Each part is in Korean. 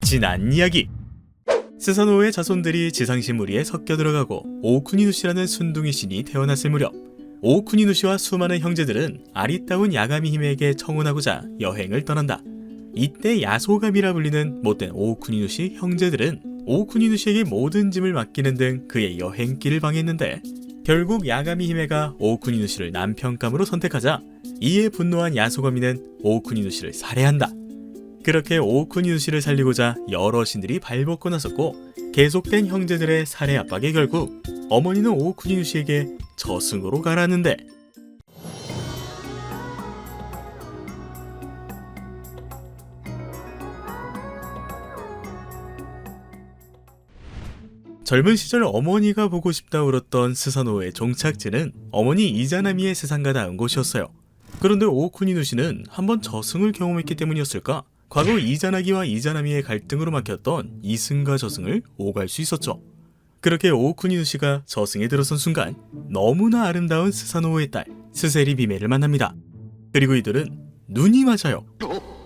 지난 이야기. 스사노오의 자손들이 지상신 무리에 섞여 들어가고 오쿠니누시라는 순둥이 신이 태어났을 무렵, 오쿠니누시와 수많은 형제들은 아리따운 야가미 히메에게 청혼하고자 여행을 떠난다. 이때 야소가미라 불리는 못된 오쿠니누시 형제들은 오쿠니누시에게 모든 짐을 맡기는 등 그의 여행길을 방해했는데, 결국 야가미 히메가 오쿠니누시를 남편감으로 선택하자 이에 분노한 야소가미는 오쿠니누시를 살해한다. 그렇게 오쿠니누시를 살리고자 여러 신들이 발벗고 나섰고, 계속된 형제들의 살해 압박에 결국 어머니는 오쿠니누시에게 저승으로 가라는데, 젊은 시절 어머니가 보고 싶다 울었던 스사노오의 종착지는 어머니 이자나미의 세상과 닿은 곳이었어요. 그런데 오쿠니누시는 한번 저승을 경험했기 때문이었을까? 과거 이자나기와 이자나미의 갈등으로 막혔던 이승과 저승을 오갈 수 있었죠. 그렇게 오쿠니누시가 저승에 들어선 순간 너무나 아름다운 스사노오의 딸 스세리 비메를 만납니다. 그리고 이들은 눈이 맞아요.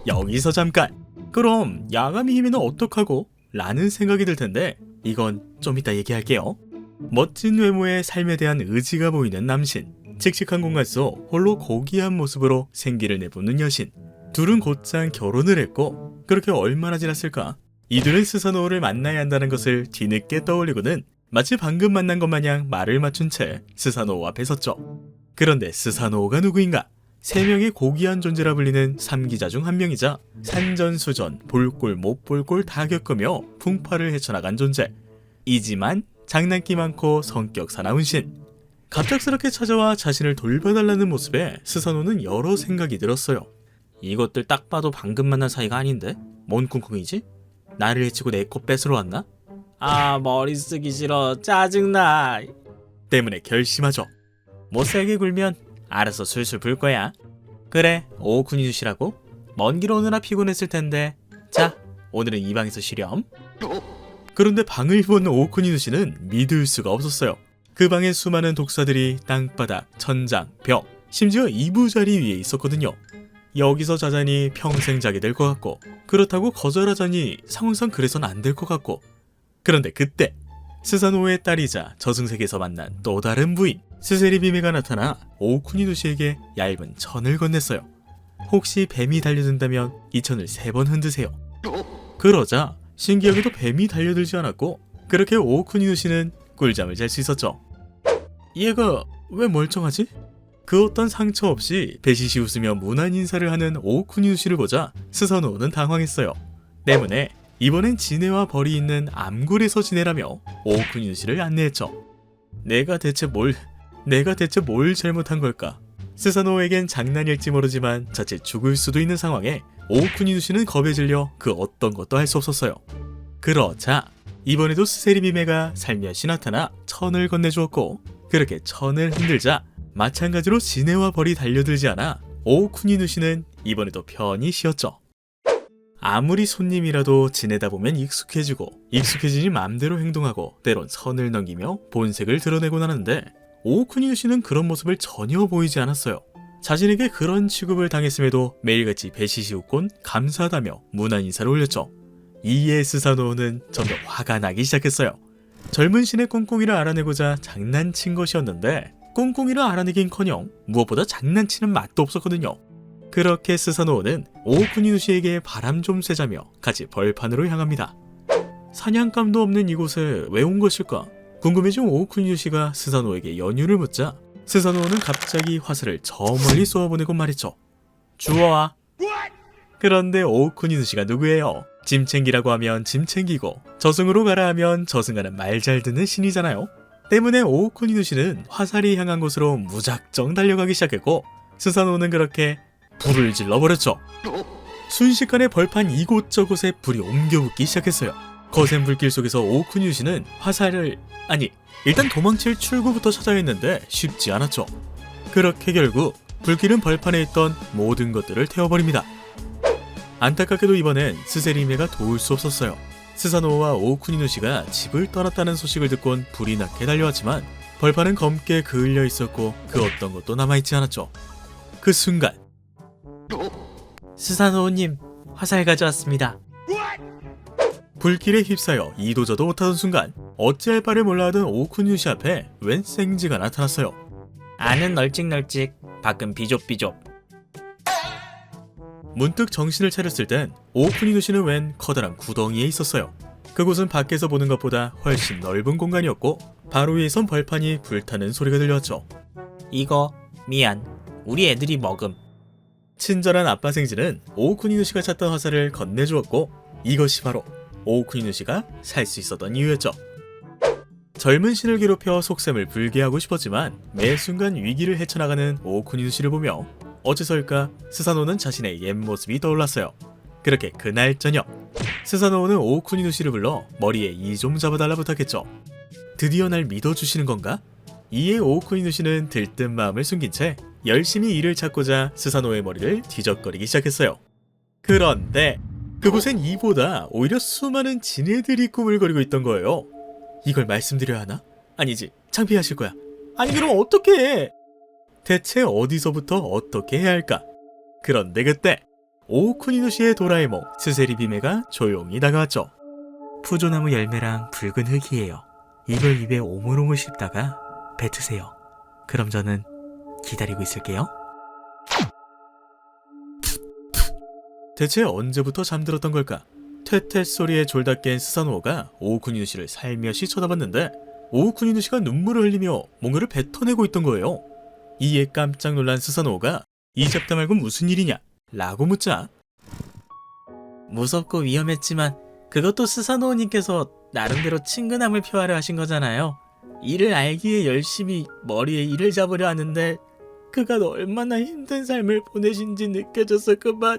여기서 잠깐! 그럼 야가미 히메는 어떡하고? 라는 생각이 들 텐데, 이건 좀 이따 얘기할게요. 멋진 외모에 삶에 대한 의지가 보이는 남신, 칙칙한 공간 속 홀로 고귀한 모습으로 생기를 내뿜는 여신. 둘은 곧장 결혼을 했고, 그렇게 얼마나 지났을까? 이들은 스사노오를 만나야 한다는 것을 뒤늦게 떠올리고는 마치 방금 만난 것 마냥 말을 맞춘 채 스사노오 앞에 섰죠. 그런데 스사노오가 누구인가? 세 명의 고귀한 존재라 불리는 3기자 중 한 명이자 산전수전, 볼꼴 못볼꼴 다 겪으며 풍파를 헤쳐나간 존재. 이지만 장난기 많고 성격 사나운 신. 갑작스럽게 찾아와 자신을 돌봐달라는 모습에 스사노는 여러 생각이 들었어요. 이것들 딱 봐도 방금 만난 사이가 아닌데? 뭔 쿵쿵이지? 나를 해치고 내 거 뺏으러 왔나? 아, 머리 쓰기 싫어. 짜증나. 때문에 결심하죠. 못살게 굴면 알아서 술술 불 거야. 그래, 오쿠니누시라고? 먼 길 오느라 피곤했을 텐데. 자, 오늘은 이 방에서 쉬렴. 그런데 방을 본 오쿠니누시는 믿을 수가 없었어요. 그 방에 수많은 독사들이 땅바닥, 천장, 벽, 심지어 이부자리 위에 있었거든요. 여기서 자자니 평생 자게 될 것 같고, 그렇다고 거절하자니 상황상 그래선 안 될 것 같고. 그런데 그때 스사노오의 딸이자 저승세계에서 만난 또 다른 부인 스세리 비메가 나타나 오쿠니누시에게 얇은 천을 건넸어요. 혹시 뱀이 달려든다면 이 천을 3번 흔드세요. 그러자 신기하게도 뱀이 달려들지 않았고, 그렇게 오쿠니누시는 꿀잠을 잘 수 있었죠. 얘가 왜 멀쩡하지? 그 어떤 상처 없이 배시시 웃으며 무난 인사를 하는 오쿠니누시를 보자 스사노오는 당황했어요. 때문에 이번엔 지네와 벌이 있는 암굴에서 지내라며 오쿠니누시를 안내했죠. 내가 대체 뭘 잘못한 걸까? 스사노오에겐 장난일지 모르지만 자칫 죽을 수도 있는 상황에 오쿠니누시는 겁에 질려 그 어떤 것도 할 수 없었어요. 그러자 이번에도 스세리 비메가 살며시 나타나 천을 건네주었고, 그렇게 천을 흔들자 마찬가지로 지네와 벌이 달려들지 않아 오쿠니누시는 이번에도 편히 쉬었죠. 아무리 손님이라도 지내다 보면 익숙해지니 맘대로 행동하고 때론 선을 넘기며 본색을 드러내곤 하는데, 오쿠니누시는 그런 모습을 전혀 보이지 않았어요. 자신에게 그런 취급을 당했음에도 매일같이 배시시 웃곤 감사하다며 무난 인사를 올렸죠. 이에 스사노오는 점점 화가 나기 시작했어요. 젊은 신의 꿍꿍이를 알아내고자 장난친 것이었는데, 꿍꿍이를 알아내긴커녕 무엇보다 장난치는 맛도 없었거든요. 그렇게 스사노오는 오쿠니누시에게 바람 좀 쐬자며 같이 벌판으로 향합니다. 사냥감도 없는 이곳에 왜 온 것일까? 궁금해진 오쿠니누시가 스사노오에게 연유를 묻자 스사노오는 갑자기 화살을 저 멀리 쏘아보내고 말했죠. 주워와. 그런데 오쿠니누시가 누구예요? 짐 챙기라고 하면 짐 챙기고, 저승으로 가라 하면 저승 가는 말 잘 듣는 신이잖아요. 때문에 오쿠니누시는 화살이 향한 곳으로 무작정 달려가기 시작했고, 스사노오는 그렇게 불을 질러버렸죠. 순식간에 벌판 이곳저곳에 불이 옮겨붙기 시작했어요. 거센 불길 속에서 오쿠니누시는 일단 도망칠 출구부터 찾아야 했는데 쉽지 않았죠. 그렇게 결국 불길은 벌판에 있던 모든 것들을 태워버립니다. 안타깝게도 이번엔 스세리 히메가 도울 수 없었어요. 스사노오와 오쿠니누시가 집을 떠났다는 소식을 듣곤 불이 나게 달려왔지만 벌판은 검게 그을려 있었고 그 어떤 것도 남아있지 않았죠. 그 순간, 스사노오님, 화살 가져왔습니다. 불길에 휩싸여 이도저도 못하던 순간 어찌할 바를 몰라 하던 오쿠니누시 앞에 웬 생쥐가 나타났어요. 안은 널찍널찍, 밖은 비좁비좁. 문득 정신을 차렸을 땐 오쿠니누시는 웬 커다란 구덩이에 있었어요. 그곳은 밖에서 보는 것보다 훨씬 넓은 공간이었고 바로 위에선 벌판이 불타는 소리가 들렸죠. 이거 미안, 우리 애들이 먹음. 친절한 아빠 생쥐는 오쿠니누시가 찾던 화살을 건네주었고 이것이 바로 오쿠니누시가 살 수 있었던 이유였죠. 젊은 신을 괴롭혀 속셈을 불게 하고 싶었지만 매 순간 위기를 헤쳐나가는 오쿠니누시를 보며 어째서일까 스사노는 자신의 옛 모습이 떠올랐어요. 그렇게 그날 저녁 스사노는 오쿠니누시를 불러 머리에 이 좀 잡아달라 부탁했죠. 드디어 날 믿어주시는 건가? 이에 오쿠니누시는 들뜬 마음을 숨긴 채 열심히 이를 찾고자 스사노의 머리를 뒤적거리기 시작했어요. 그런데 그곳엔 이보다 오히려 수많은 지네들이 꾸물거리고 있던 거예요. 이걸 말씀드려야 하나? 아니지, 창피하실 거야. 아니 그럼 어떻게 해? 대체 어디서부터 어떻게 해야 할까? 그런데 그때 오쿠니누시의 도라에몽 스세리 비메가 조용히 다가왔죠. 푸조나무 열매랑 붉은 흙이에요. 이걸 입에 오물오물 씹다가 뱉으세요. 그럼 저는 기다리고 있을게요. 대체 언제부터 잠들었던 걸까? 퇴퇴 소리에 졸다 깬 스사노오가 오쿠니누시를 살며시 쳐다봤는데 오쿠니누시가 눈물을 흘리며 뭔가를 뱉어내고 있던 거예요. 이에 깜짝 놀란 스사노오가 이 잡다 말고 무슨 일이냐? 라고 묻자 무섭고 위험했지만 그것도 스사노오님께서 나름대로 친근함을 표하려 하신 거잖아요. 이를 알기에 열심히 머리에 이를 잡으려 하는데 그가 얼마나 힘든 삶을 보내신지 느껴져서 그만.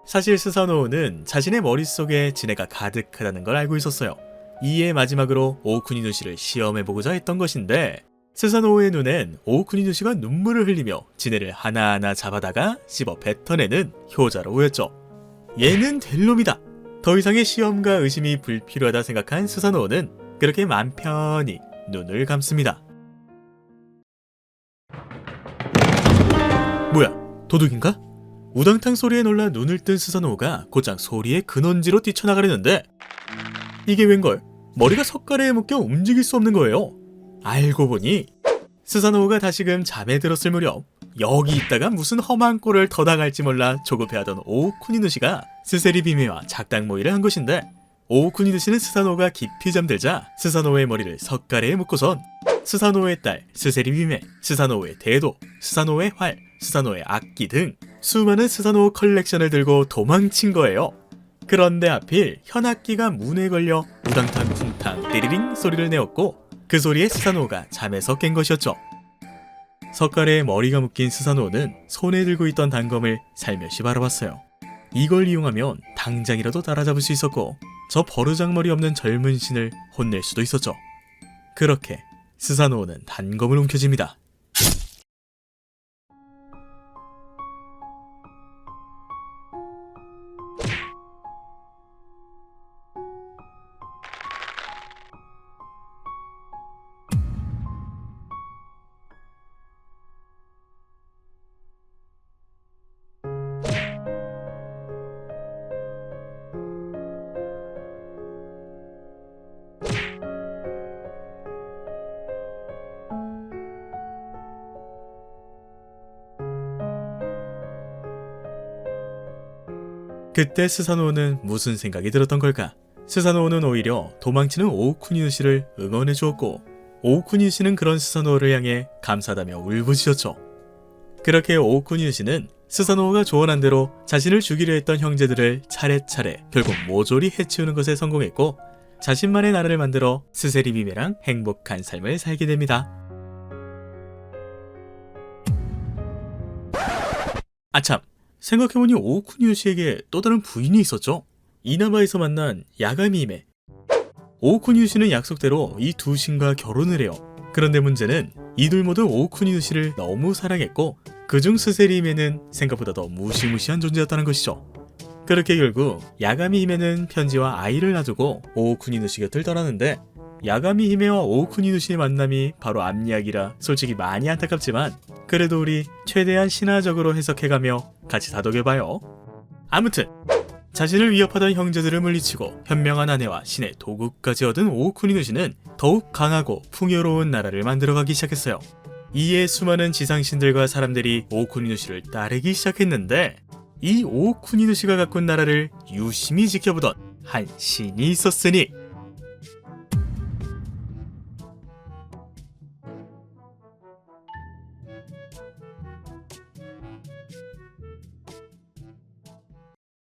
사실 스사노오는 자신의 머릿속에 지네가 가득하다는 걸 알고 있었어요. 이에 마지막으로 오쿠니누시를 시험해보고자 했던 것인데 스사노오의 눈엔 오쿠니누시가 눈물을 흘리며 지네를 하나하나 잡아다가 씹어 뱉어내는 효자로 보였죠. 얘는 될 놈이다. 더 이상의 시험과 의심이 불필요하다 생각한 스사노오는 그렇게 맘 편히 눈을 감습니다. 뭐야? 도둑인가? 우당탕 소리에 놀라 눈을 뜬 스사노오가 곧장 소리의 근원지로 뛰쳐나가려는데 이게 웬걸? 머리가 석가래에 묶여 움직일 수 없는 거예요. 알고 보니 스사노오가 다시금 잠에 들었을 무렵 여기 있다가 무슨 험한 꼴을 더 당할지 몰라 조급해하던 오쿠니누시가 스세리 비메와 작당 모의를 한 것인데 오쿠니누시는 스사노오가 깊이 잠들자 스사노오의 머리를 석가래에 묶고선 스사노오의 딸 스세리 비메, 스사노오의 대도, 스사노오의 활, 스사노오의 악기 등 수많은 스사노오 컬렉션을 들고 도망친 거예요. 그런데 하필 현악기가 문에 걸려 우당탕 쿵탕 띠리링 소리를 내었고 그 소리에 스사노오가 잠에서 깬 것이었죠. 석가래에 머리가 묶인 스사노오는 손에 들고 있던 단검을 살며시 바라봤어요. 이걸 이용하면 당장이라도 따라잡을 수 있었고 저 버르장머리 없는 젊은 신을 혼낼 수도 있었죠. 그렇게 스사노오는 단검을 움켜쥡니다. 그때 스사노오는 무슨 생각이 들었던 걸까? 스사노오는 오히려 도망치는 오쿠니누시를 응원해 주었고 오쿠니누시는 그런 스사노오를 향해 감사하다며 울부짖었죠. 그렇게 오쿠니누시는 스사노오가 조언한 대로 자신을 죽이려 했던 형제들을 차례차례 결국 모조리 해치우는 것에 성공했고 자신만의 나라를 만들어 스세리 비메랑 행복한 삶을 살게 됩니다. 아참! 생각해보니 오쿠니누시에게 또 다른 부인이 있었죠. 이나바에서 만난 야가미 히메. 오쿠니누시는 약속대로 이 두 신과 결혼을 해요. 그런데 문제는 이들 모두 오쿠니누시를 너무 사랑했고 그중 스세리 히메는 생각보다 더 무시무시한 존재였다는 것이죠. 그렇게 결국 야가미 히메는 편지와 아이를 놔두고 오쿠니누시 곁을 떠나는데 야가미 히메와 오쿠니누시의 만남이 바로 앞이야기라 솔직히 많이 안타깝지만 그래도 우리 최대한 신화적으로 해석해가며 같이 다독여봐요. 아무튼 자신을 위협하던 형제들을 물리치고 현명한 아내와 신의 도구까지 얻은 오오쿠니누시는 더욱 강하고 풍요로운 나라를 만들어가기 시작했어요. 이에 수많은 지상신들과 사람들이 오오쿠니누시를 따르기 시작했는데 이 오오쿠니누시가 가꾼 나라를 유심히 지켜보던 한 신이 있었으니